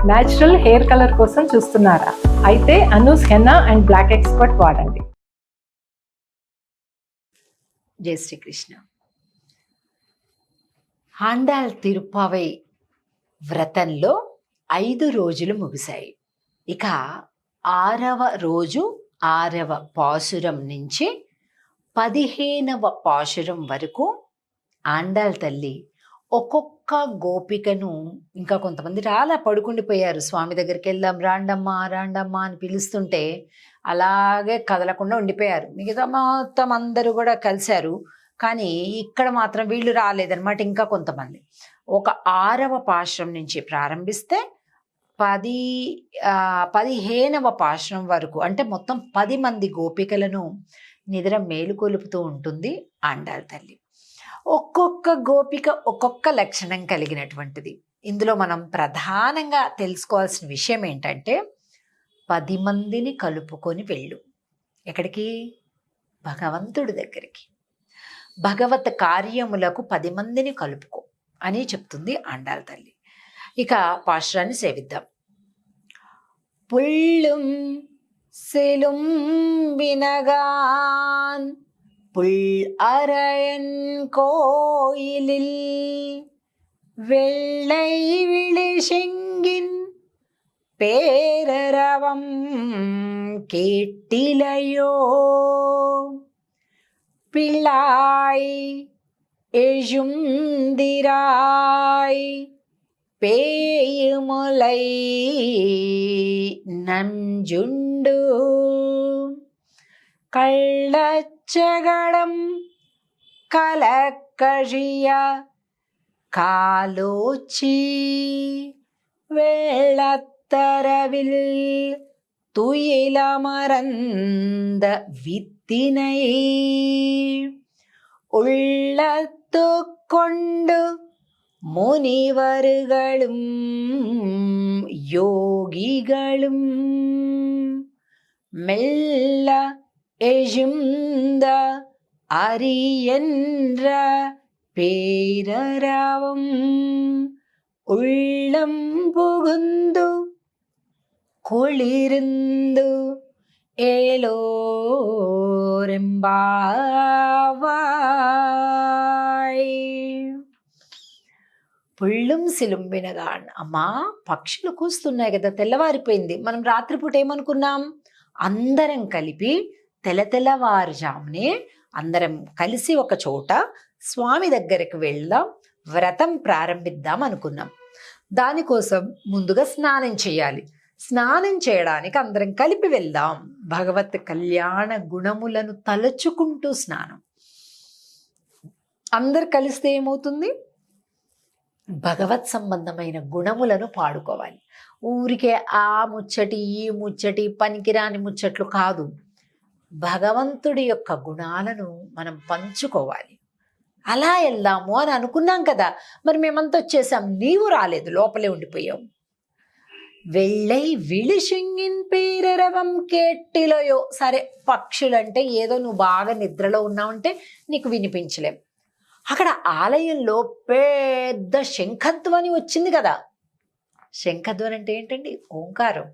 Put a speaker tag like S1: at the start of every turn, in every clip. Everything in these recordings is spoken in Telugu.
S1: న్యాచురల్ హెయిర్ కలర్ కోసం చూస్తున్నారా? అయితే Anoos henna and black expert వాడండి.
S2: జై శ్రీకృష్ణ. ఆండాళ్ తిరుప్పావై వ్రతంలో 5 రోజులు ముగిశాయి. ఇక 6వ రోజు 6వ పాశురం నుంచి 15వ పాశురం వరకు ఆండాళ్ తల్లి ఒక్కొక్క గోపికను, ఇంకా కొంతమంది చాలా పడుకుండిపోయారు, స్వామి దగ్గరికి వెళ్దాం రాండమ్మా రాండమ్మా అని పిలుస్తుంటే అలాగే కదలకుండా ఉండిపోయారు. మిగతా మొత్తం అందరూ కూడా కలిశారు, కానీ ఇక్కడ మాత్రం వీళ్ళు రాలేదన్నమాట. ఇంకా కొంతమంది ఒక 6వ పాశురం నుంచి ప్రారంభిస్తే 15వ పాశురం వరకు, అంటే మొత్తం 10 మంది గోపికలను నిద్ర మేలుకొలుపుతూ ఉంటుంది ఆండాళ్ తల్లి. ఒక్కొక్క గోపిక ఒక్కొక్క లక్షణం కలిగినటువంటిది. ఇందులో మనం ప్రధానంగా తెలుసుకోవాల్సిన విషయం ఏంటంటే, 10 మందిని కలుపుకొని వెళ్ళు. ఎక్కడికి? భగవంతుడి దగ్గరికి. భగవత్ కార్యములకు 10 మందిని కలుపుకో అని చెప్తుంది ఆండాళ్ తల్లి. ఇక పాశురాన్ని సేవిద్దాం. పుళ్ళుం సెలుం వినగాన్ புல் அரையன் கோயிலில் வெள்ளை விழிசெங்கின் பேரரவம் கேட்டிலையோ பிள்ளாய் எழுந்திராய் பேயுமுலை நஞ்சுண்டு കള്ളച്ചകടം കലക്കഴിയ കാലോച്ചി വെള്ളത്തരവിൽ തുയിലമറந்த വിത്തിனை ഉള്ളത്തു കൊണ്ടു മുനിവരുകളും യോഗികളും മെല്ല எழுந்த அரியன்ற பேரரவம் உள்ளம் புகுந்து குளிர்ந்து ஏலோரெம்பாவாய். పుళ్ళుం సిలుంబినగాన్. అమ్మా, పక్షులు కూస్తున్నాయి కదా, తెల్లవారిపోయింది. మనం రాత్రిపూట ఏమనుకున్నాం? అందరం కలిపి తెల్లవారుజామునే అందరం కలిసి ఒక చోట స్వామి దగ్గరికి వెళ్దాం, వ్రతం ప్రారంభిద్దాం అనుకున్నాం. దానికోసం ముందుగా స్నానం చేయాలి. స్నానం చేయడానికి అందరం కలిపి వెళ్దాం. భగవత్ కళ్యాణ గుణములను తలచుకుంటూ స్నానం. అందరు కలిస్తే ఏమవుతుంది? భగవత్ సంబంధమైన గుణములను పాడుకోవాలి. ఊరికే ఆ ముచ్చటి ఈ ముచ్చటి పనికిరాని ముచ్చట్లు కాదు, భగవంతుడి యొక్క గుణాలను మనం పంచుకోవాలి. అలా వెళ్దాము అని అనుకున్నాం కదా, మరి మేమంతా వచ్చేసాం, నీవు రాలేదు, లోపలే ఉండిపోయావు. వెళ్ళై విళిశింగిన్ పేరరవం కేట్టిలయో. సరే, పక్షులంటే ఏదో నువ్వు బాగా నిద్రలో ఉన్నావంటే నీకు వినిపించలేం. అక్కడ ఆలయంలో పెద్ద శంఖధ్వని వచ్చింది కదా. శంఖధ్వని అంటే ఏంటండి? ఓంకారం.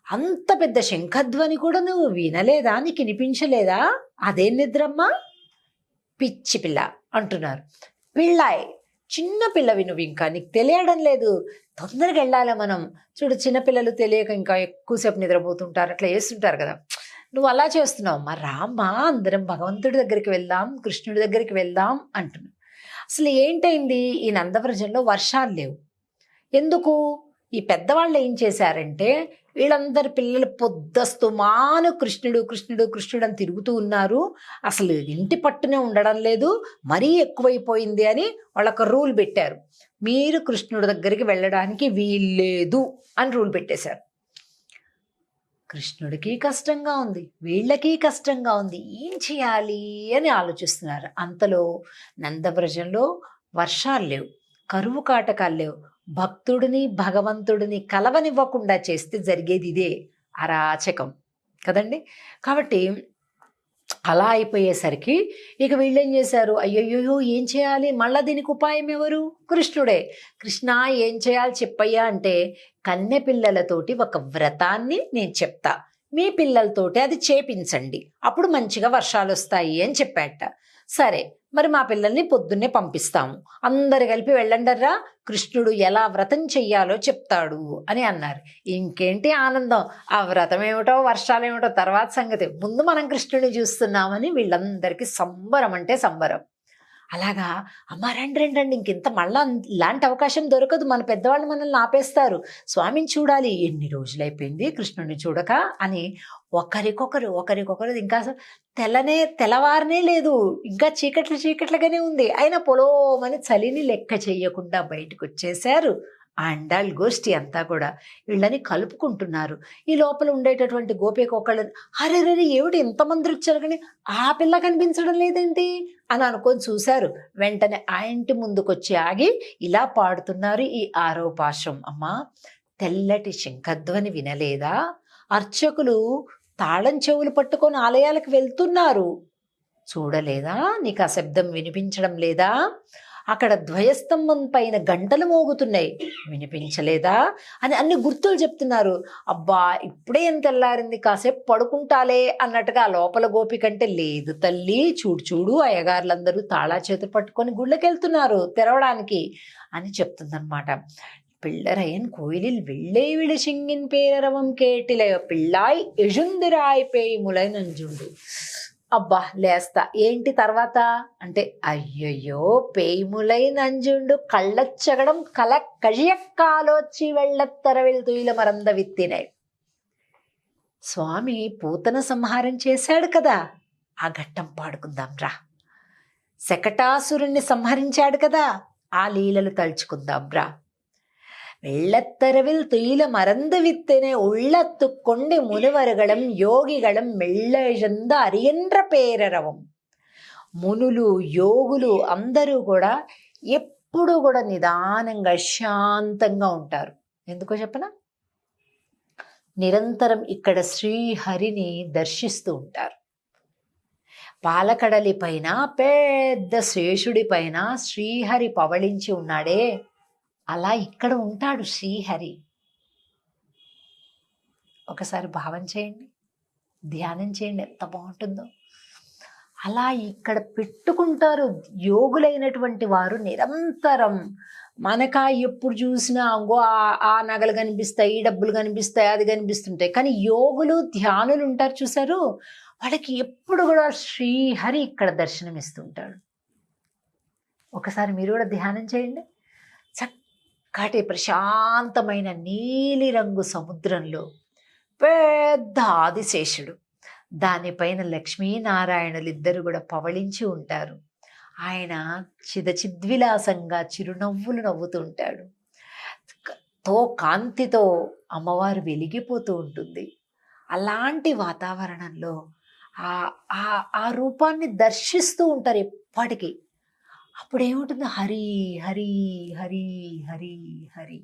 S2: అంత పెద్ద శంఖధ్వని కూడా నువ్వు వినలేదా? నీకు వినిపించలేదా? అదే నిద్రమ్మా, పిచ్చి పిల్ల అంటున్నారు. పిల్లాయ్, చిన్న పిల్లవి నువ్వు, ఇంకా నీకు తెలియడం లేదు, తొందరగా వెళ్ళాలి మనం. చూడు, చిన్నపిల్లలు తెలియక ఇంకా ఎక్కువసేపు నిద్రపోతుంటారు, అట్లా చేస్తుంటారు కదా. నువ్వు అలా చేస్తున్నావు. మా రామ్మా, అందరం భగవంతుడి దగ్గరికి వెళ్దాం, కృష్ణుడి దగ్గరికి వెళ్దాం అంటున్నావు. అసలు ఏంటైంది? ఈ నందవ్రజంలో వర్షాలు లేవు. ఎందుకు? ఈ పెద్దవాళ్ళు ఏం చేశారంటే, వీళ్ళందరి పిల్లలు పొద్దస్తుమాను కృష్ణుడు కృష్ణుడు కృష్ణుడు అని తిరుగుతూ ఉన్నారు, అసలు ఇంటి పట్టునే ఉండడం లేదు, మరీ ఎక్కువైపోయింది అని వాళ్ళొక రూల్ పెట్టారు. మీరు కృష్ణుడి దగ్గరికి వెళ్ళడానికి వీల్లేదు అని రూల్ పెట్టేశారు. కృష్ణుడికి కష్టంగా ఉంది, వీళ్ళకి కష్టంగా ఉంది, ఏం చేయాలి అని ఆలోచిస్తున్నారు. అంతలో నందవ్రజంలో వర్షాలు లేవు, కరువు కాటకాలు లేవు. భక్తుడిని భగవంతుడిని కలవనివ్వకుండా చేస్తే జరిగేది ఇదే, అరాచకం కదండి. కాబట్టి అలా అయిపోయేసరికి ఇక వీళ్ళేం చేశారు, అయ్యయ్యో ఏం చేయాలి, మళ్ళా దీనికి ఉపాయం ఎవరు, కృష్ణుడే. కృష్ణ ఏం చేయాలి చెప్పయ్యా అంటే, కన్నె పిల్లలతోటి ఒక వ్రతాన్ని నేను చెప్తా, మీ పిల్లలతోటి అది చేపించండి, అప్పుడు మంచిగా వర్షాలు వస్తాయి అని చెప్పాట. సరే మరి మా పిల్లల్ని పొద్దున్నే పంపిస్తాము, అందరు కలిపి వెళ్ళండర్రా, కృష్ణుడు ఎలా వ్రతం చెయ్యాలో చెప్తాడు అని అన్నారు. ఇంకేంటి ఆనందం, ఆ వ్రతం ఏమిటో వర్షాలు ఏమిటో తర్వాత సంగతి, ముందు మనం కృష్ణుడిని చూస్తున్నామని వీళ్ళందరికీ సంబరం అంటే సంబరం. అలాగా అమ్మ రండి రండి రండి, ఇంకెంత మళ్ళా ఇలాంటి అవకాశం దొరకదు, మన పెద్దవాళ్ళు మనల్ని ఆపేస్తారు, స్వామిని చూడాలి, ఎన్ని రోజులైపోయింది కృష్ణుడిని చూడక అని ఒకరికొకరు ఇంకా అసలు తెల్లవారనే లేదు, ఇంకా చీకట్లుగానే ఉంది, అయినా పొలోమని చలిని లెక్క చెయ్యకుండా బయటకు వచ్చేసారు. ఆండాళ్ గోష్ఠి అంతా కూడా వీళ్ళని కలుపుకుంటున్నారు. ఈ లోపల ఉండేటటువంటి గోపికొకళ్ళు, అరే ఏమిటి ఇంతమంది వచ్చారు కానీ ఆ పిల్ల కనిపించడం లేదేంటి అని అనుకొని చూశారు. వెంటనే ఆ ఇంటి ముందుకొచ్చి ఆగి ఇలా పాడుతున్నారు ఈ 6వ పాశం. అమ్మా, తెల్లటి శంఖధ్వని వినలేదా, అర్చకులు తాళం చెవులు పట్టుకొని ఆలయాలకు వెళ్తున్నారు, చూడలేదా, నీకు ఆ శబ్దం వినిపించడం లేదా, అక్కడ ధ్వజస్తంభం పైన గంటలు మోగుతున్నాయి, వినిపించలేదా అని అన్ని గుర్తులు చెప్తున్నారు. అబ్బా ఇప్పుడే ఎంత తెల్లారింది, కాసేపు పడుకుంటాలే అన్నట్టుగా లోపల గోపికంటే, లేదు తల్లి చూడు అయ్యగారులందరూ తాళా చేతులు పట్టుకొని గుళ్ళకెళ్తున్నారు తెరవడానికి అని చెప్తుందనమాట. పిల్లరయన్ కోయిలిల్ వెள்ளై విళిసింగిన్ పేరరవం కేటిలయ పిళ్ళాయ్ ఎజుందిరాయ్ పేయి ములై నంజుండు. అబ్బా లేస్తా, ఏంటి తర్వాత అంటే, అయ్యయ్యో పేయిములై నంజుండు కళ్ళచ్చగడం కల కழிయక్కాలోచి వెళ్ళత్తరవిల్ తుయిల మరంద విత్తినై. స్వామి పూతన సంహారం చేశాడు కదా, ఆ ఘట్టం పాడుకుందాం రా. శకటాసురుణ్ణి సంహరించాడు కదా, ఆ లీలలు తలుచుకుందాం రా. வெள்ளத்தரவில் துயில மறந்து வித்தனே உள்ளத்து கொண்டு முனிவர்களும் యోగిగళం మెళ్ళెజంద అరియండ్ర పేరరవం. మునులు యోగులు అందరూ కూడా ఎప్పుడు కూడా నిదానంగా శాంతంగా ఉంటారు. ఎందుకో చెప్పనా, నిరంతరం ఇక్కడ శ్రీహరిని దర్శిస్తూ ఉంటారు. పాలకడలి పైన పెద్ద శేషుడి పైన శ్రీహరి పవళించి ఉన్నాడే, అలా ఇక్కడ ఉంటాడు శ్రీహరి. ఒకసారి భావం చేయండి, ధ్యానం చేయండి, ఎంత బాగుంటుందో. అలా ఇక్కడ పెట్టుకుంటారు యోగులైనటువంటి వారు నిరంతరం. మనకా ఎప్పుడు చూసినా అంగో ఆ నగలు కనిపిస్తాయి, ఈ డబ్బులు కనిపిస్తాయి, అది కనిపిస్తుంటాయి. కానీ యోగులు ధ్యానులు ఉంటారు చూసారు, వాళ్ళకి ఎప్పుడు కూడా శ్రీహరి ఇక్కడ దర్శనమిస్తుంటాడు. ఒకసారి మీరు కూడా ధ్యానం చేయండి. చక్కటి ప్రశాంతమైన నీలిరంగు సముద్రంలో పెద్ద ఆదిశేషుడు, దానిపైన లక్ష్మీనారాయణులు ఇద్దరు కూడా పవళించి ఉంటారు. ఆయన చిదచిద్విలాసంగా చిరునవ్వులు నవ్వుతూ ఉంటాడు. కాంతితో అమ్మవారు వెలిగిపోతూ ఉంటుంది. అలాంటి వాతావరణంలో ఆ రూపాన్ని దర్శిస్తూ ఉంటారు ఎప్పటికీ. అప్పుడేముంటుంది, హరి హరి హరి హరి హరి.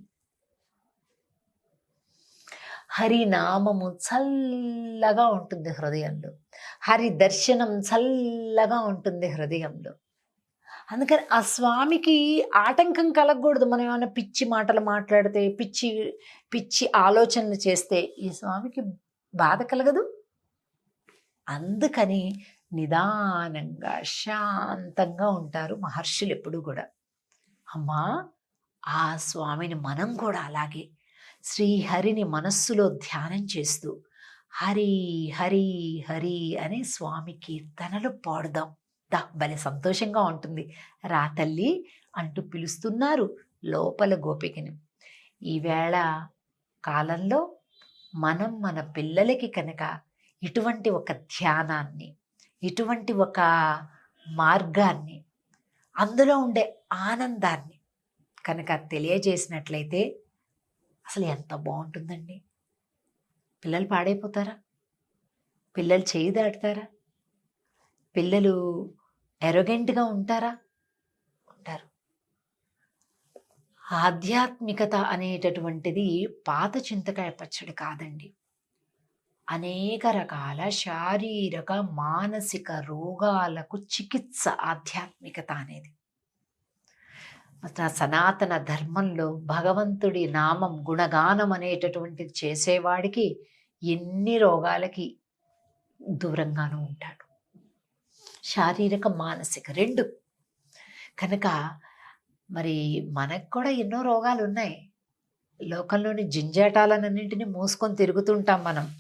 S2: హరినామము చల్లగా ఉంటుంది హృదయంలో, హరి దర్శనం చల్లగా ఉంటుంది హృదయంలో. అందుకని ఆ స్వామికి ఆటంకం కలగకూడదు. మనం ఏమైనా పిచ్చి మాటలు మాట్లాడితే, పిచ్చి పిచ్చి ఆలోచనలు చేస్తే ఈ స్వామికి బాధ కలగదు. అందుకని నిదానంగా శాంతంగా ఉంటారు మహర్షులు ఎప్పుడు కూడా. అమ్మా, ఆ స్వామిని మనం కూడా అలాగే శ్రీహరిని మనస్సులో ధ్యానం చేస్తూ హరి హరి హరి అని స్వామి కీర్తనలు పాడుదాం. భలే సంతోషంగా ఉంటుంది. రా తల్లి అంటూ పిలుస్తున్నారు లోపల గోపికని. ఈవేళ కాలంలో మనం మన పిల్లలకి కనుక ఇటువంటి ఒక ధ్యానాన్ని, ఇటువంటి ఒక మార్గాన్ని, అందులో ఉండే ఆనందాన్ని కనుక తెలియజేసినట్లయితే అసలు ఎంత బాగుంటుందండి. పిల్లలు పాడైపోతారా? పిల్లలు చేయి దాటుతారా? పిల్లలు ఎరోగెంట్గా ఉంటారా? ఉంటారు. ఆధ్యాత్మికత అనేటటువంటిది పాత చింతకాయ పచ్చడి కాదండి. అనేక రకాల శారీరక మానసిక రోగాలకు చికిత్స ఆధ్యాత్మికత అనేది. సనాతన ధర్మంలో భగవంతుడి నామం గుణగానం అనేటటువంటిది చేసేవాడికి ఎన్ని రోగాలకి దూరంగానూ ఉంటాడు. శారీరక మానసిక రెండు. కనుక మరి మనకు కూడా ఎన్నో రోగాలు ఉన్నాయి. లోకంలోని జింజాటాలన్నింటినీ మోసుకొని తిరుగుతుంటాం మనం.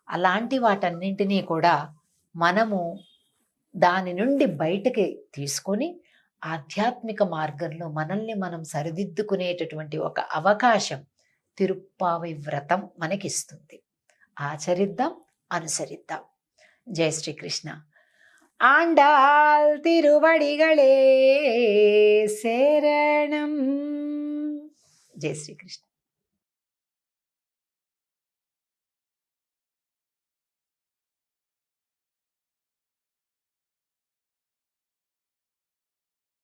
S2: అలాంటి వాటన్నింటినీ కూడా మనము దాని నుండి బయటకి తీసుకొని ఆధ్యాత్మిక మార్గంలో మనల్ని మనం సరిదిద్దుకునేటటువంటి ఒక అవకాశం తిరుప్పావై వ్రతం మనకిస్తుంది. ఆచరిద్దాం, అనుసరిద్దాం. జై శ్రీకృష్ణ. ఆండాల్ తిరువడిగళే శరణం. జై శ్రీకృష్ణ.